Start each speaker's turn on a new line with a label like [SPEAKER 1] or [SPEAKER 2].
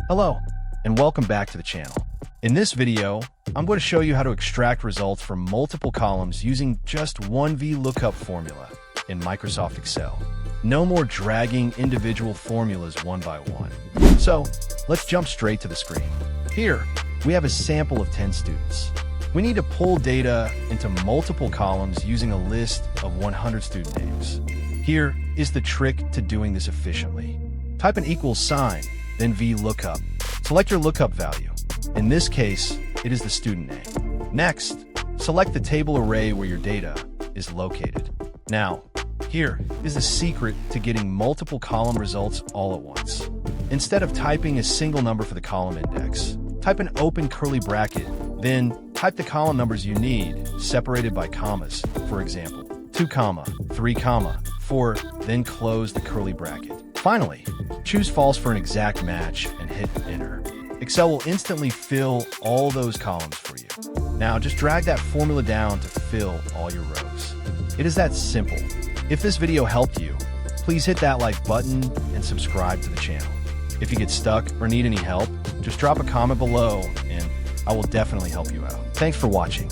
[SPEAKER 1] Hello, and welcome back to the channel. In this video, I'm going to show you how to extract results from multiple columns using just one VLOOKUP formula in Microsoft Excel. No more dragging individual formulas one by one. So, let's jump straight to the screen. Here, we have a sample of 10 students. We need to pull data into multiple columns using a list of 100 student names. Here is the trick to doing this efficiently. Type an equals sign, then VLOOKUP. Select your lookup value. In this case, it is the student name. Next, select the table array where your data is located. Now, here is the secret to getting multiple column results all at once. Instead of typing a single number for the column index, type an open curly bracket, then type the column numbers you need, separated by commas. For example, 2, 3, 4, then close the curly bracket. Finally, choose false for an exact match and hit enter. Excel will instantly fill all those columns for you. Now just drag that formula down to fill all your rows. It is that simple. If this video helped you, please hit that like button and subscribe to the channel. If you get stuck or need any help, just drop a comment below and I will definitely help you out. Thanks for watching.